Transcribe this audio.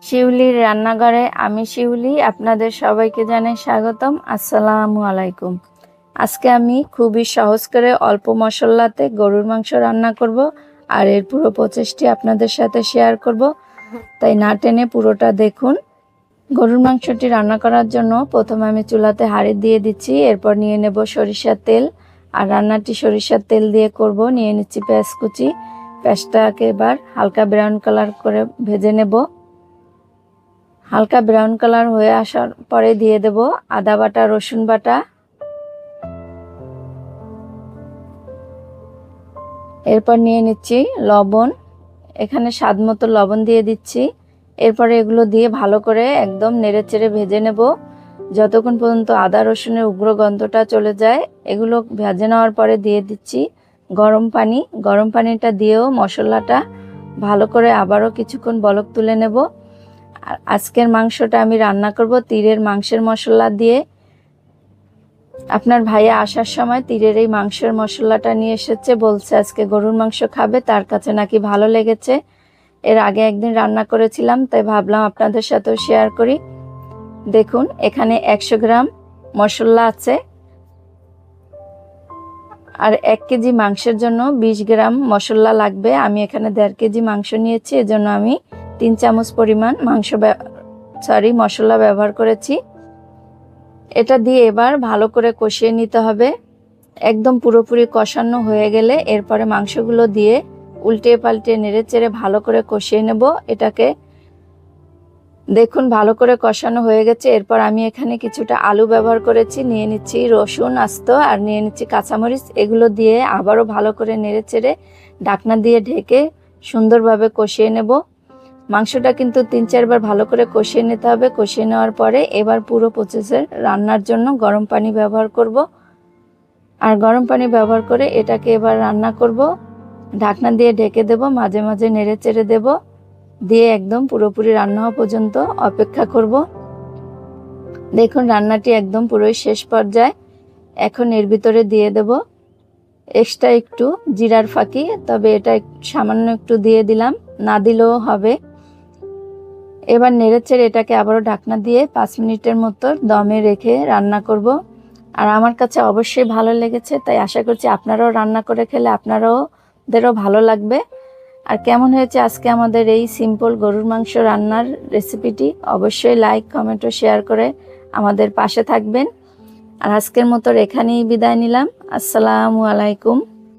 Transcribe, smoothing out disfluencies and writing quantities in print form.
শিউলির রান্নাঘরে আমি শিউলি আপনাদের সবাইকে জানাই স্বাগতম। আসসালামু আলাইকুম। আজকে আমি খুবই সহজ করে অল্প মশলাতে গরুর মাংস রান্না করব, আর এর পুরো প্রচেষ্টা আপনাদের সাথে শেয়ার করব, তাই না টেনে পুরোটা দেখুন। গরুর মাংসটি রান্না করার জন্য প্রথমে আমি চুলাতে হাঁড়ি দিয়ে দিচ্ছি, এরপর নিয়ে নেব সরিষার তেল। আর রান্নাটি সরিষার তেল দিয়ে করব। নিয়ে নিচ্ছি পেঁয়াজ কুচি। পেঁয়াজটাকে এবার হালকা ব্রাউন কালার করে ভেজে নেব। হালকা ব্রাউন কালার হয়ে আসার পরে দিয়ে দেব আদা বাটা, রসুন বাটা। এরপর নিয়ে নিচ্ছি লবণ, এখানে স্বাদ মতো লবণ দিয়ে দিচ্ছি। এরপরে এগুলো দিয়ে ভালো করে একদম নেড়েচেড়ে ভেজে নেব যতক্ষণ পর্যন্ত আদা রসুনের উগ্র গন্ধটা চলে যায়। এগুলো ভেজে নেওয়ার পরে দিয়ে দিচ্ছি গরম পানি। গরম পানিটা দিয়েও মশলাটা ভালো করে আবারও কিছুক্ষণ বলক তুলে নেব। আর আজকের মাংসটা আমি রান্না করব তীরের মাংসের মশলা দিয়ে। আপনার ভাইয়া আসার সময় তীরের এই মাংসের মশলাটা নিয়ে এসেছে, বলছে আজকে গরুর মাংস খাবে, তার কাছে নাকি ভালো লেগেছে। এর আগে একদিন রান্না করেছিলাম, তাই ভাবলাম আপনাদের সাথেও শেয়ার করি। দেখুন এখানে 100 গ্রাম মশলা আছে, আর 1 কেজি মাংসের জন্য 20 গ্রাম মশলা লাগবে। আমি এখানে 1.5 কেজি মাংস নিয়েছি, এজন্য আমি 3 চামচ পরিমাণ মশলা ব্যবহার করেছি। এটা দিয়ে এবার ভালো করে কষিয়ে নিতে হবে। একদম পুরোপুরি কষানো হয়ে গেলে এরপরে মাংসগুলো দিয়ে উল্টে পাল্টে নেড়ে চেড়ে ভালো করে কষিয়ে নেব এটাকে। দেখুন ভালো করে কষানো হয়ে গেছে। এরপর আমি এখানে কিছুটা আলু ব্যবহার করেছি, নিয়ে নিচ্ছি রসুন আস্ত, আর নিয়ে নিচ্ছি কাঁচামরিচ। এগুলো দিয়ে আবারও ভালো করে নেড়ে চেড়ে ঢাকনা দিয়ে ঢেকে সুন্দরভাবে কষিয়ে নেব। মাংসটা কিন্তু 3-4 বার ভালো করে কষিয়ে নিতে হবে। কষিয়ে নেওয়ার পরে এবার পুরো প্রসেসে রান্নার জন্য গরম পানি ব্যবহার করব। আর গরম পানি ব্যবহার করে এটাকে এবার রান্না করব। ঢাকনা দিয়ে ঢেকে দেব, মাঝে মাঝে নেড়ে চেড়ে দেব, দিয়ে একদম পুরোপুরি রান্না হওয়া পর্যন্ত অপেক্ষা করব। দেখুন রান্নাটি একদম পুরোই শেষ পর্যায়ে। এখন এর ভিতরে দিয়ে দেব এক্সট্রা একটু জিরার ফাঁকি, তবে এটা সামান্য একটু দিয়ে দিলাম, না দিলেও হবে। এবার নেড়েচেড়ে এটাকে আবারও ঢাকনা দিয়ে 5 মিনিটের মতো দমে রেখে রান্না করব। আর আমার কাছে অবশ্যই ভালো লেগেছে, তাই আশা করছি আপনারাও রান্না করে খেলে আপনাদেরও ভালো লাগবে। আর কেমন হয়েছে আজকে আমাদের এই সিম্পল গরুর মাংস রান্নার রেসিপিটি, অবশ্যই লাইক কমেন্ট ও শেয়ার করে আমাদের পাশে থাকবেন। আর আজকের মতো এখানেই বিদায় নিলাম। আসসালামু আলাইকুম।